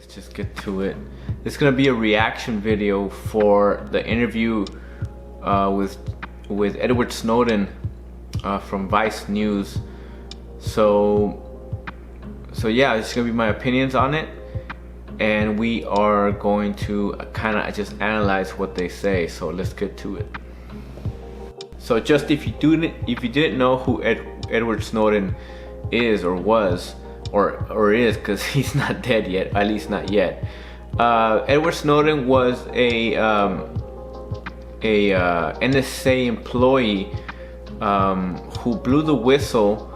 let's just get to it. This is gonna be a reaction video for the interview with Edward Snowden from Vice News. So yeah, it's gonna be my opinions on it, and we are going to kind of just analyze what they say. So let's get to it. So just if you didn't know who Edward Snowden is or was or is, because he's not dead yet, at least not yet. Edward Snowden was a NSA employee who blew the whistle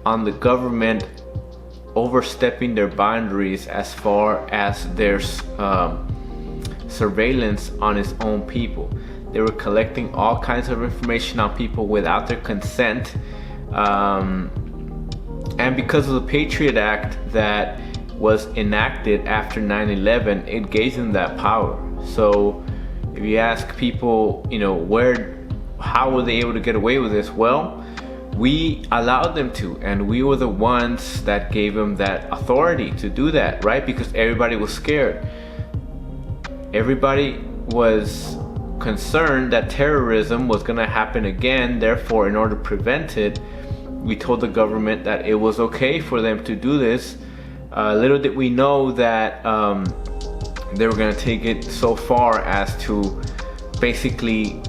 on the government overstepping their boundaries as far as their surveillance on its own people. They were collecting all kinds of information on people without their consent, and because of the Patriot Act that was enacted after 9/11, it gave them that power. So if you ask people, how were they able to get away with this? Well, we allowed them to, and we were the ones that gave them that authority to do that, right? Because everybody was scared. Everybody was concerned that terrorism was going to happen again. Therefore, in order to prevent it, we told the government that it was okay for them to do this. Little did we know that they were going to take it so far as to basically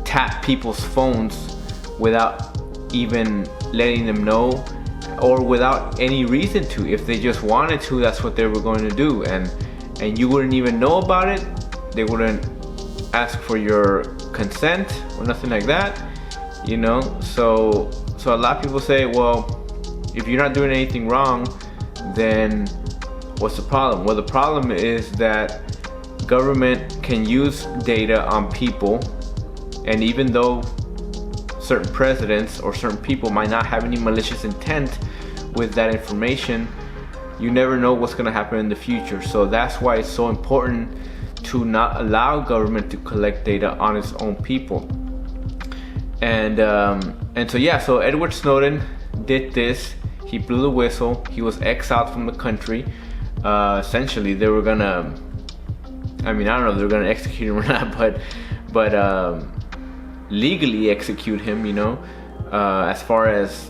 tap people's phones without even letting them know, or without any reason to. If they just wanted to, that's what they were going to do, and you wouldn't even know about it. They wouldn't ask for your consent or nothing like that, so a lot of people say, well, if you're not doing anything wrong, then what's the problem? Well, the problem is that government can use data on people, and even though certain presidents or certain people might not have any malicious intent with that information, you never know what's going to happen in the future. So that's why it's so important to not allow government to collect data on its own people. And so Edward Snowden did this. He blew the whistle. He was exiled from the country. Essentially, they were gonna, I don't know if they're gonna execute him or not, but legally execute him, as far as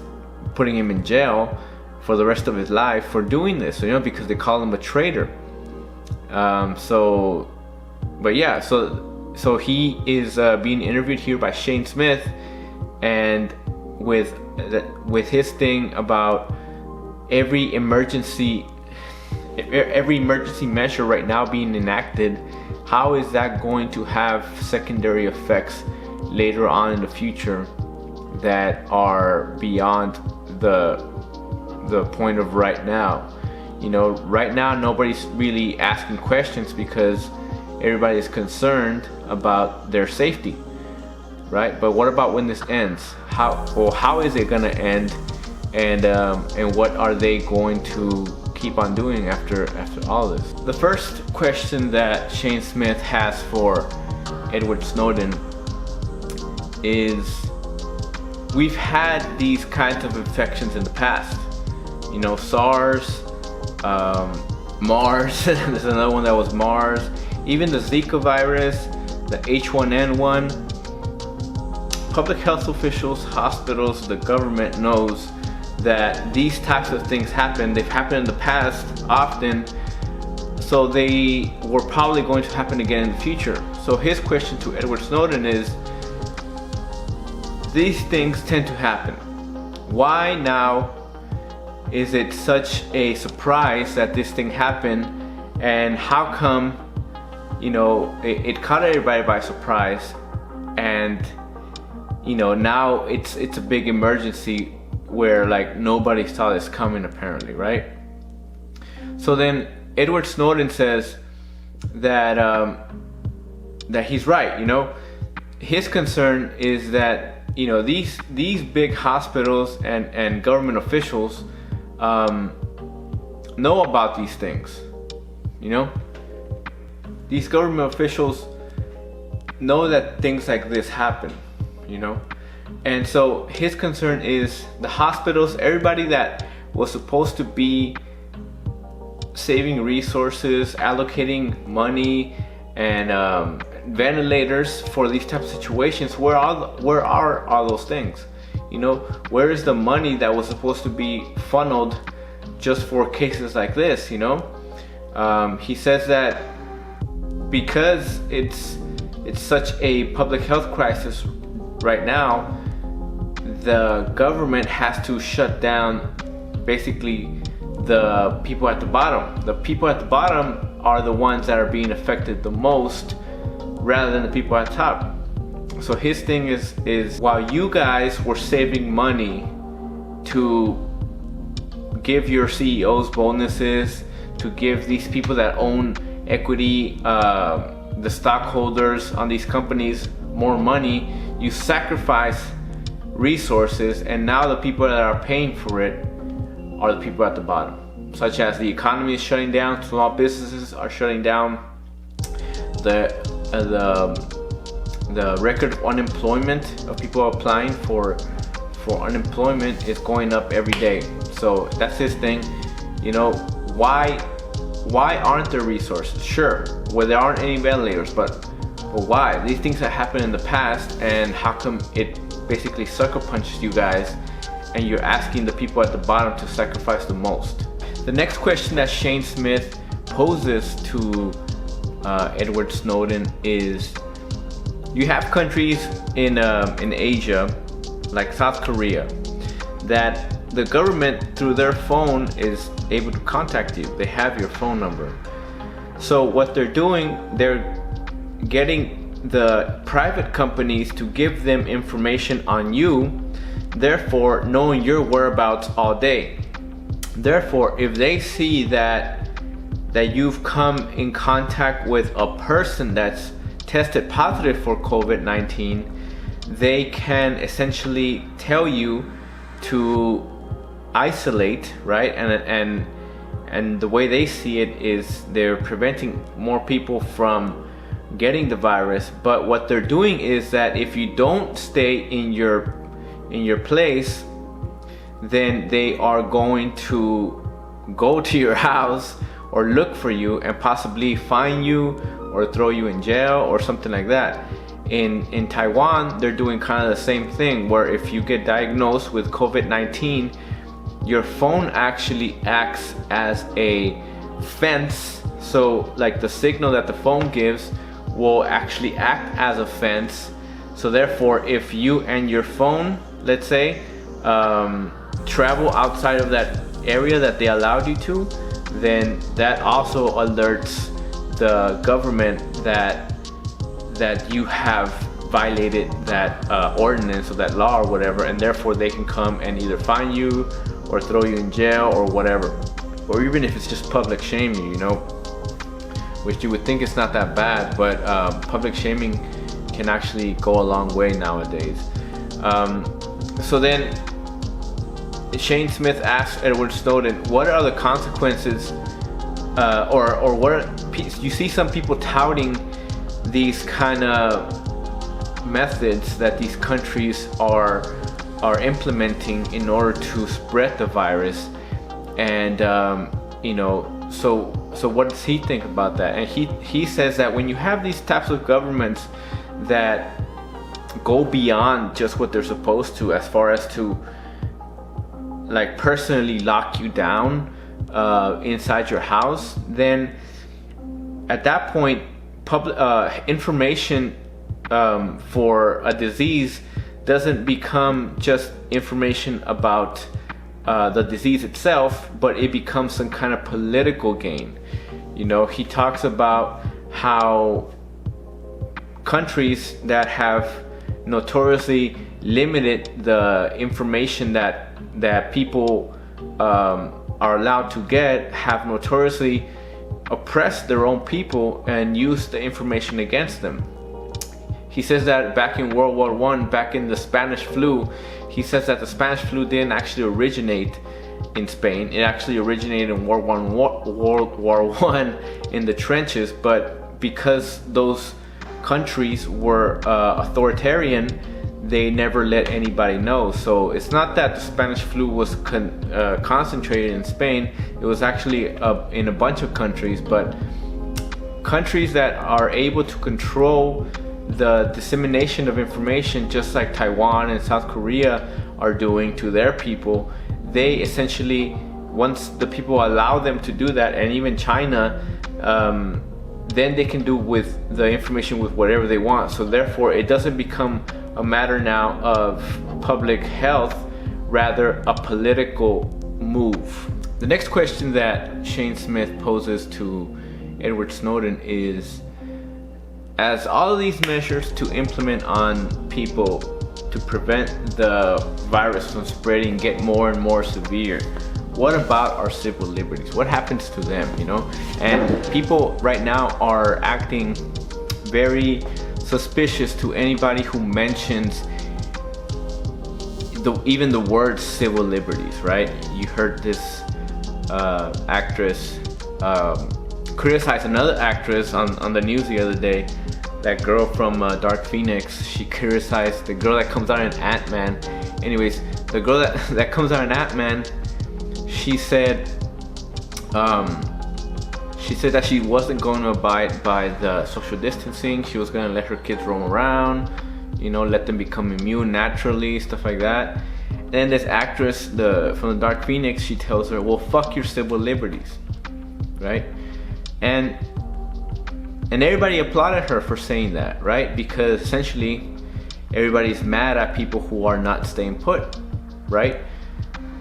putting him in jail for the rest of his life for doing this, because they call him a traitor. So he is being interviewed here by Shane Smith, and with his thing about every emergency measure right now being enacted, how is that going to have secondary effects later on in the future that are beyond the point of right now? Right now nobody's really asking questions because everybody's concerned about their safety, right? But what about when this ends? How is it gonna end, and what are they going to keep on doing after all this? The first question that Shane Smith has for Edward Snowden is, we've had these kinds of infections in the past, SARS, MARS, there's another one that was MARS, even the Zika virus, the H1N1. Public health officials, hospitals, the government knows that these types of things happen. They've happened in the past often, so they were probably going to happen again in the future. So his question to Edward Snowden is, these things tend to happen. Why now is it such a surprise that this thing happened, and how come it caught everybody by surprise, and now it's a big emergency where nobody saw this coming, apparently, right? So then Edward Snowden says that he's right. His concern is that these big hospitals and government officials know about these things. These government officials know that things like this happen, And so his concern is the hospitals, everybody that was supposed to be saving resources, allocating money and ventilators for these types of situations, where are all those things? You know, where is the money that was supposed to be funneled just for cases like this? You know, he says that because it's such a public health crisis right now, the government has to shut down basically the people at the bottom. The people at the bottom are the ones that are being affected the most, rather than the people at top. So his thing is while you guys were saving money to give your CEOs bonuses, to give these people that own equity, the stockholders on these companies, more money, you sacrifice resources, and now the people that are paying for it are the people at the bottom. Such as the economy is shutting down, small businesses are shutting down, the record of unemployment of people applying for unemployment is going up every day. So that's his thing. You know, why aren't there resources? Sure, well, there aren't any ventilators, but why? These things have happened in the past, and how come it basically sucker punches you guys and you're asking the people at the bottom to sacrifice the most? The next question that Shane Smith poses to Edward Snowden is, you have countries in Asia, like South Korea, that the government through their phone is able to contact you. They have your phone number. So what they're doing, they're getting the private companies to give them information on you, therefore knowing your whereabouts all day. Therefore, if they see that you've come in contact with a person that's tested positive for COVID-19, they can essentially tell you to isolate, right? And the way they see it is they're preventing more people from getting the virus. But what they're doing is that if you don't stay in your place, then they are going to go to your house or look for you and possibly fine you or throw you in jail or something like that. In Taiwan, they're doing kind of the same thing, where if you get diagnosed with COVID-19, your phone actually acts as a fence. So like the signal that the phone gives will actually act as a fence. So therefore, if you and your phone, let's say, travel outside of that area that they allowed you to, then that also alerts the government that you have violated that ordinance or that law or whatever, and therefore they can come and either fine you or throw you in jail or whatever, or even if it's just public shaming, you know, which you would think it's not that bad, but public shaming can actually go a long way nowadays. So then Shane Smith asked Edward Snowden, what are the consequences, or what are, you see some people touting these kind of methods that these countries are implementing in order to spread the virus, and you know, so what does he think about that? And he says that when you have these types of governments that go beyond just what they're supposed to, as far as to like personally lock you down inside your house, then at that point public information for a disease doesn't become just information about the disease itself, but it becomes some kind of political gain. You know, he talks about how countries that have notoriously limited the information that people are allowed to get, have notoriously oppressed their own people and used the information against them. He says that back in World War I, back in the Spanish flu, he says that the Spanish flu didn't actually originate in Spain. It actually originated in World War I in the trenches, but because those countries were authoritarian, they never let anybody know. So it's not that the Spanish flu was concentrated in Spain. It was actually in a bunch of countries, but countries that are able to control the dissemination of information, just like Taiwan and South Korea are doing to their people, they essentially, once the people allow them to do that, and even China, then they can do with the information with whatever they want. So therefore, it doesn't become a matter now of public health, rather a political move. The next question that Shane Smith poses to Edward Snowden is, as all of these measures to implement on people to prevent the virus from spreading get more and more severe, what about our civil liberties? What happens to them, you know? And people right now are acting very suspicious to anybody who mentions even the word civil liberties, right? You heard this actress criticize another actress on the news the other day. That girl from Dark Phoenix, she criticized the girl that comes out in Ant-Man. Anyways, the girl that comes out in Ant-Man, she said that she wasn't going to abide by the social distancing. She was going to let her kids roam around, you know, let them become immune naturally, stuff like that. And then this actress from the Dark Phoenix, she tells her, well, fuck your civil liberties, right? And everybody applauded her for saying that, right? Because essentially everybody's mad at people who are not staying put, right?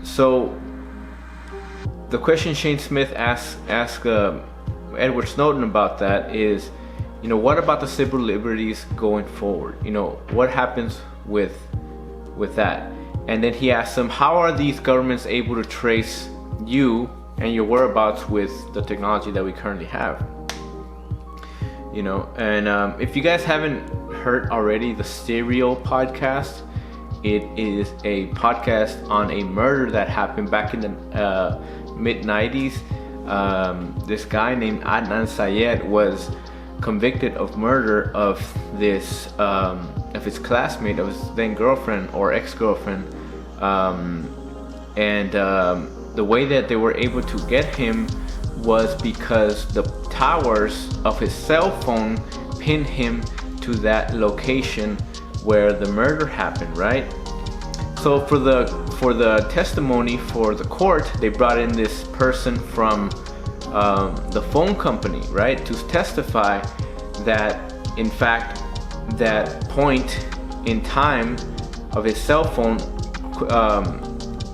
So the question Shane Smith asked Edward Snowden about that is, you know, what about the civil liberties going forward? You know, what happens with that? And then he asked him, how are these governments able to trace you and your whereabouts with the technology that we currently have? You know, and if you guys haven't heard already, the Serial podcast, it is a podcast on a murder that happened back in the mid-90s. This guy named Adnan Syed was convicted of murder of his classmate, of his then girlfriend or ex-girlfriend, and the way that they were able to get him was because the towers of his cell phone pinned him to that location where the murder happened, right? So for the testimony for the court, they brought in this person from the phone company, right, to testify that in fact that point in time of his cell phone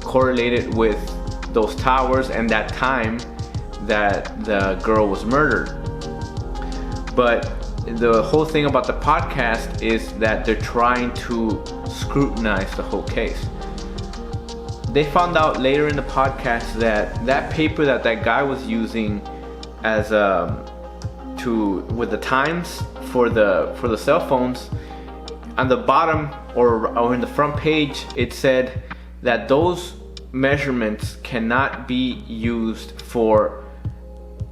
correlated with those towers and that time that the girl was murdered. But the whole thing about the podcast is that they're trying to scrutinize the whole case. They found out later in the podcast that paper that guy was using as with the times for the cell phones, on the bottom or in the front page, it said that those measurements cannot be used for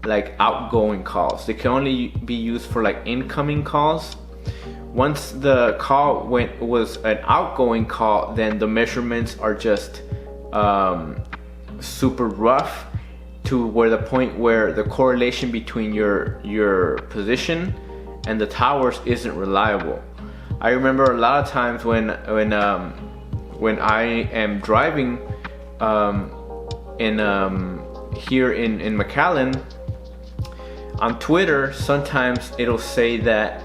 like outgoing calls. They can only be used for like incoming calls. Once the call was an outgoing call, then the measurements are just super rough, to where the point where the correlation between your position and the towers isn't reliable. I remember a lot of times when I am driving here in McAllen, on Twitter, sometimes it'll say that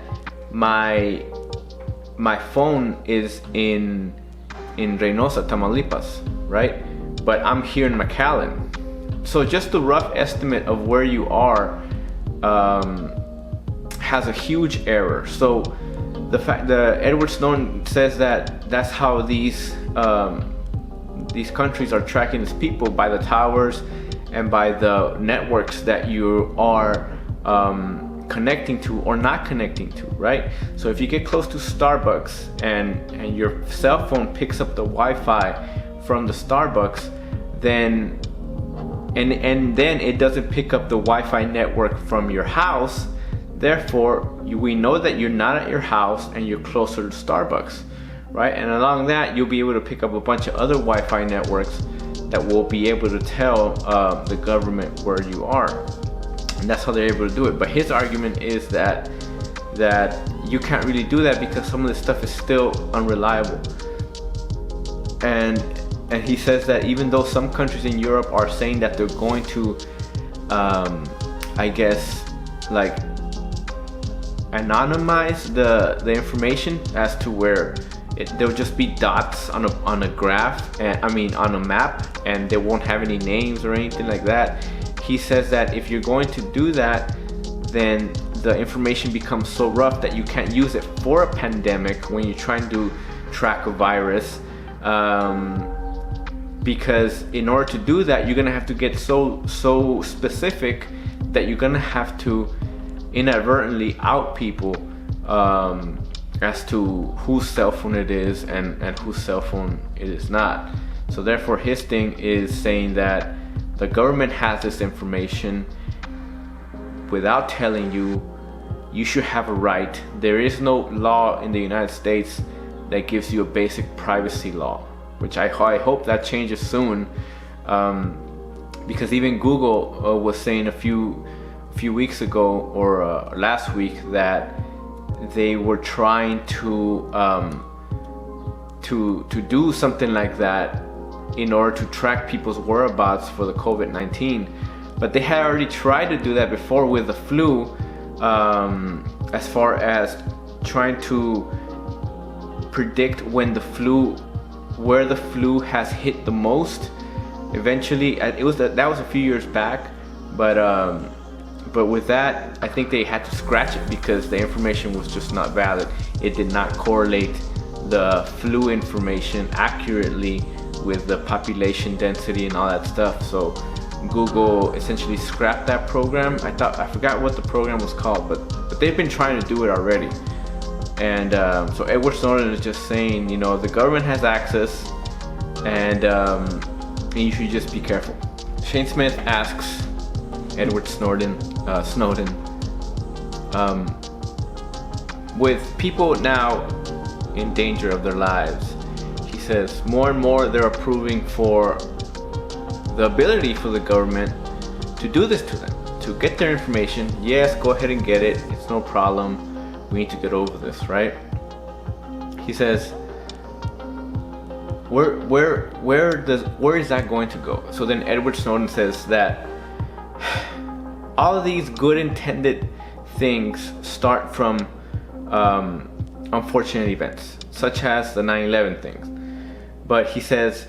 my phone is in Reynosa, Tamaulipas, right? But I'm here in McAllen. So just the rough estimate of where you are has a huge error. So the fact that Edward Snowden says that that's how these countries are tracking these people, by the towers and by the networks that you are connecting to or not connecting to, right? So if you get close to Starbucks and your cell phone picks up the Wi-Fi from the Starbucks, then and then it doesn't pick up the Wi-Fi network from your house, therefore we know that you're not at your house and you're closer to Starbucks, right? And along that, you'll be able to pick up a bunch of other Wi-Fi networks that will be able to tell the government where you are. And that's how they're able to do it. But his argument is that you can't really do that because some of this stuff is still unreliable. And he says that even though some countries in Europe are saying that they're going to, I guess, like anonymize the information as to where there'll just be dots on a graph, and on a map, and they won't have any names or anything like that. He says that if you're going to do that, then the information becomes so rough that you can't use it for a pandemic when you're trying to track a virus. Because in order to do that, you're gonna have to get so specific that you're gonna have to inadvertently out people as to whose cell phone it is and whose cell phone it is not. So therefore, his thing is saying that the government has this information without telling you. You should have a right. There is no law in the United States that gives you a basic privacy law, which I hope that changes soon, because even Google was saying a few weeks ago or last week that they were trying to do something like that in order to track people's whereabouts for the COVID-19. But they had already tried to do that before with the flu, as far as trying to predict where the flu has hit the most. Eventually, that was a few years back, but with that, I think they had to scratch it because the information was just not valid. It did not correlate the flu information accurately with the population density and all that stuff. So Google essentially scrapped that program. I forgot what the program was called, but they've been trying to do it already. And so Edward Snowden is just saying, the government has access, and you should just be careful. Shane Smith asks Edward Snowden, with people now in danger of their lives, he says more and more they're approving for the ability for the government to do this to them, to get their information. Yes, go ahead and get it. It's no problem. We need to get over this, right? He says, where is that going to go? So then Edward Snowden says that all of these good intended things start from unfortunate events, such as the 9/11 things. But he says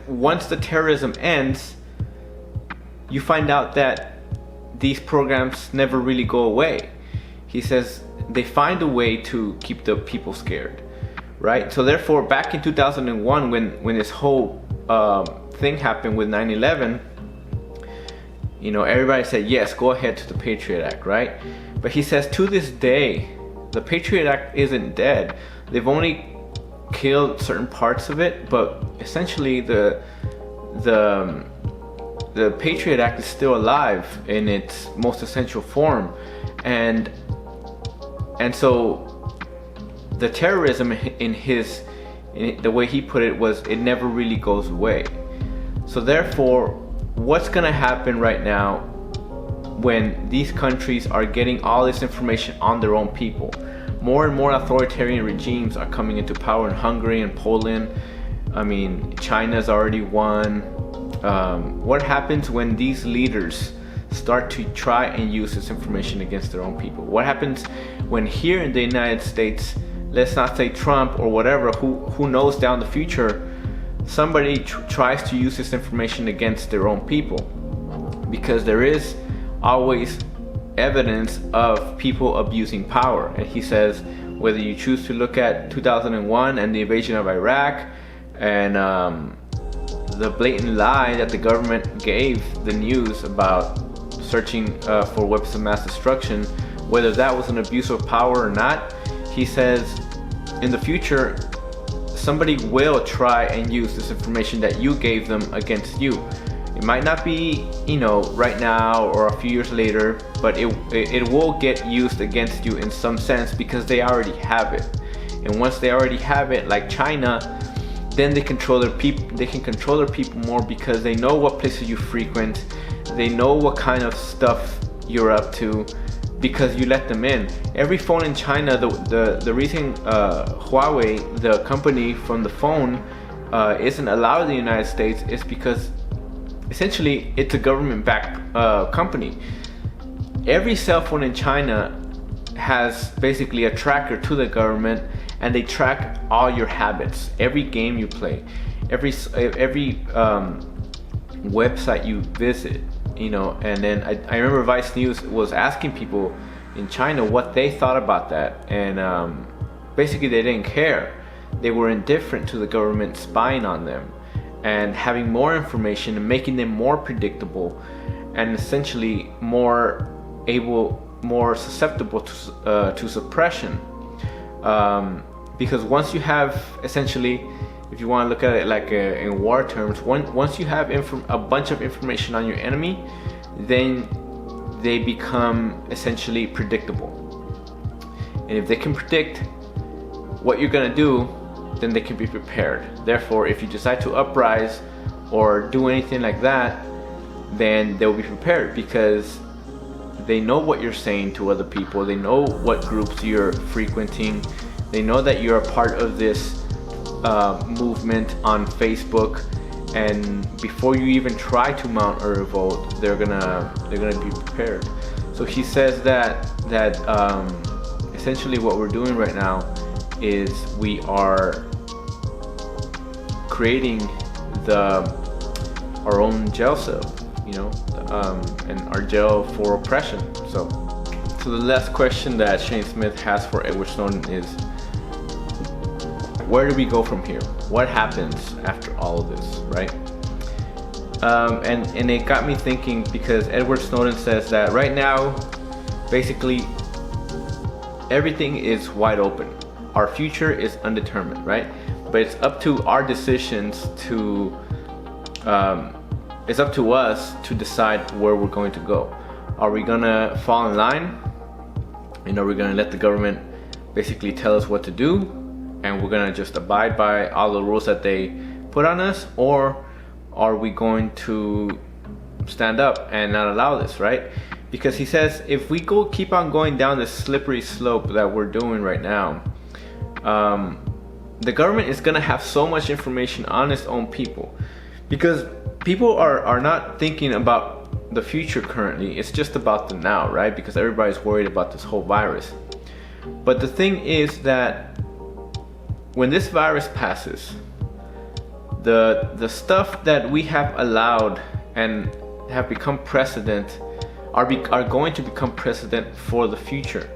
once the terrorism ends, you find out that these programs never really go away. He says they find a way to keep the people scared, right? So therefore, back in 2001, when this whole thing happened with 9/11, everybody said, yes, go ahead to the Patriot Act, right? But he says to this day, the Patriot Act isn't dead. They've only killed certain parts of it, but essentially the Patriot Act is still alive in its most essential form. And so the terrorism in the way he put it was, it never really goes away. So therefore, what's gonna happen right now when these countries are getting all this information on their own people? More and more authoritarian regimes are coming into power in Hungary and Poland. China's already won. What happens when these leaders start to try and use this information against their own people? What happens when here in the United States, let's not say Trump or whatever, who knows down the future, somebody tries to use this information against their own people? Because there is always evidence of people abusing power. And he says, whether you choose to look at 2001 and the invasion of Iraq and the blatant lie that the government gave the news about searching for weapons of mass destruction, whether that was an abuse of power or not, he says in the future somebody will try and use this information that you gave them against you. It might not be, right now or a few years later, but it will get used against you in some sense because they already have it. And once they already have it, like China, then they control their people. They can control their people more because they know what places you frequent. They know what kind of stuff you're up to because you let them in. Every phone in China, the reason Huawei, the company from the phone, isn't allowed in the United States is because essentially it's a government-backed company. Every cell phone in China has basically a tracker to the government, and they track all your habits, every game you play, every website you visit, you know. And then I remember Vice News was asking people in China what they thought about that, and basically they didn't care. They were indifferent to the government spying on them and having more information and making them more predictable and essentially more susceptible to suppression. Because once you have, essentially, if you want to look at it like in war terms, once you have a bunch of information on your enemy, then they become essentially predictable. And if they can predict what you're going to do, then they can be prepared. Therefore, if you decide to uprise or do anything like that, then they'll be prepared because they know what you're saying to other people. They know what groups you're frequenting. They know that you're a part of this movement on Facebook, and before you even try to mount a revolt, they're gonna be prepared. So he says that essentially what we're doing right now is we are creating our own jail cell, you know, and our jail for oppression. So the last question that Shane Smith has for Edward Snowden is, where do we go from here? What happens after all of this, right? And it got me thinking, because Edward Snowden says that right now, basically, everything is wide open. Our future is undetermined, right? But it's up to our decisions to, it's up to us to decide where we're going to go. Are we gonna fall in line? You know, we're gonna let the government basically tell us what to do, and we're gonna just abide by all the rules that they put on us? Or are we going to stand up and not allow this, right? Because he says if we keep on going down this slippery slope that we're doing right now, the government is gonna have so much information on its own people, because people are not thinking about the future currently. It's just about the now, right? Because everybody's worried about this whole virus. But the thing is that when this virus passes, the stuff that we have allowed and have become precedent are going to become precedent for the future.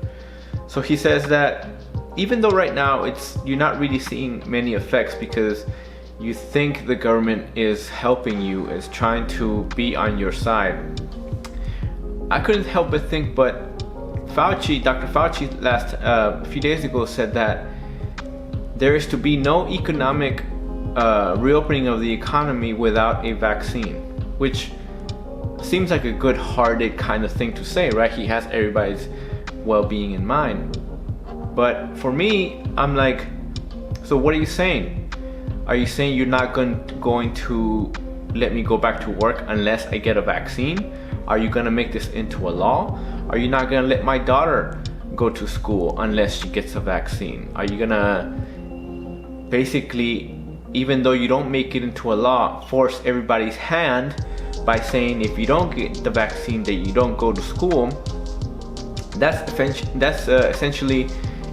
So he says that even though right now you're not really seeing many effects because you think the government is helping you, is trying to be on your side, I couldn't help but think, but Dr. Fauci a few days ago said that there is to be no economic reopening of the economy without a vaccine, which seems like a good-hearted kind of thing to say, right? He has everybody's well-being in mind. But for me, I'm like, so what are you saying? Are you saying you're not going to let me go back to work unless I get a vaccine? Are you going to make this into a law? Are you not going to let my daughter go to school unless she gets a vaccine? Are you going to basically, even though you don't make it into a law, force everybody's hand by saying if you don't get the vaccine that you don't go to school? That's essentially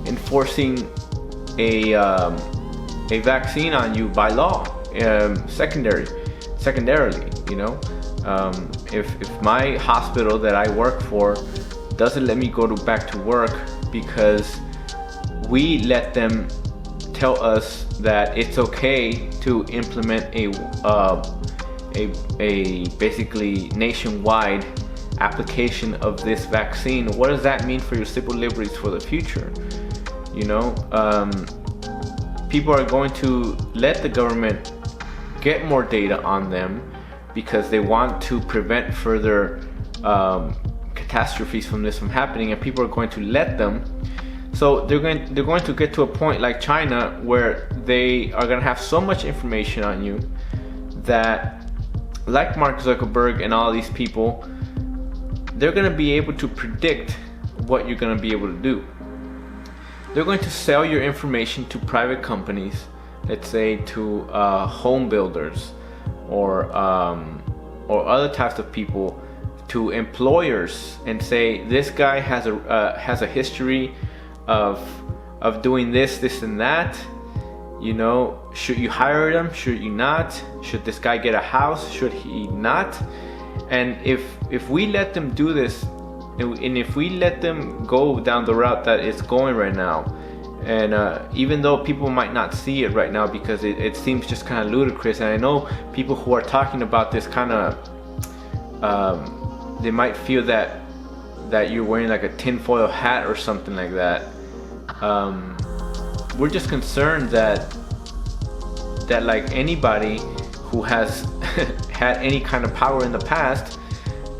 enforcing a vaccine on you by law, secondarily, you know. If my hospital that I work for doesn't let me go back to work because we let them tell us that it's okay to implement a basically nationwide application of this vaccine, what does that mean for your civil liberties for the future? You know, people are going to let the government get more data on them because they want to prevent further catastrophes from happening, and people are going to let them. So they're going to get to a point like China where they are going to have so much information on you that, like Mark Zuckerberg and all these people, they're going to be able to predict what you're going to be able to do. They're going to sell your information to private companies, let's say to home builders or other types of people, to employers, and say this guy has a history of doing this and that. You know, should you hire them? Should you not? Should this guy get a house? Should he not? And if we let them do this, and if we let them go down the route that it's going right now, and even though people might not see it right now because it seems just kind of ludicrous, and I know people who are talking about this kind of they might feel that you're wearing like a tinfoil hat or something like that. We're just concerned that like anybody who has had any kind of power in the past,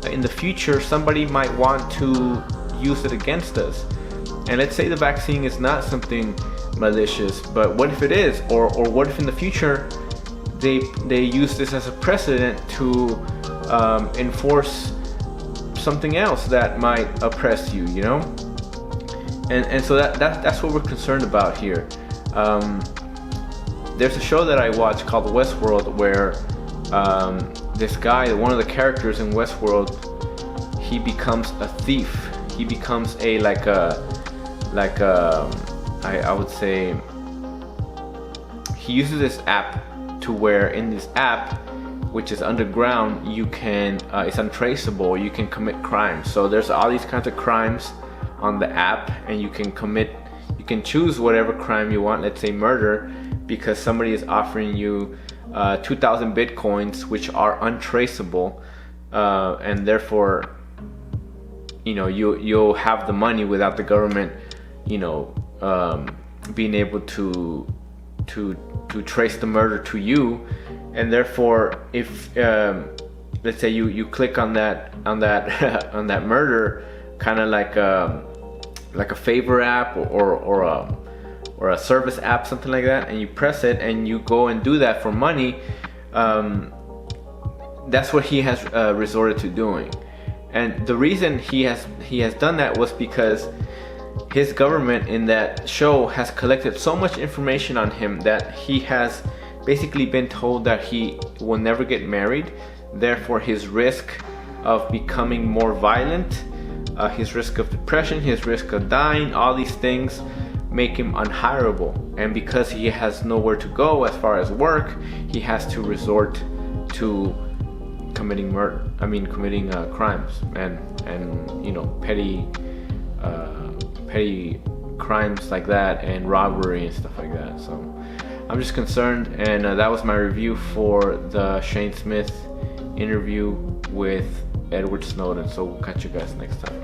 in the future somebody might want to use it against us. And let's say the vaccine is not something malicious, but what if it is? Or what if in the future they use this as a precedent to enforce something else that might oppress you, you know? And so that's what we're concerned about here. There's a show that I watch called Westworld where this guy, one of the characters in Westworld, he becomes a thief. He becomes I would say, he uses this app to where in this app, which is underground, you can it's untraceable, you can commit crimes. So there's all these kinds of crimes on the app, and you can choose whatever crime you want, let's say murder, because somebody is offering you 2,000 bitcoins, which are untraceable, and therefore, you know, you'll have the money without the government, you know, being able to trace the murder to you. And therefore, if let's say you click on that on that murder, kind of like a favor app or a service app, something like that, and you press it and you go and do that for money, that's what he has resorted to doing. And the reason he has done that was because his government in that show has collected so much information on him that he has basically been told that he will never get married. Therefore, his risk of becoming more violent, his risk of depression, his risk of dying, all these things make him unhireable. And because he has nowhere to go as far as work, he has to resort to committing crimes and you know, petty crimes like that, and robbery and stuff like that. So I'm just concerned, and that was my review for the Shane Smith interview with Edward Snowden. So we'll catch you guys next time.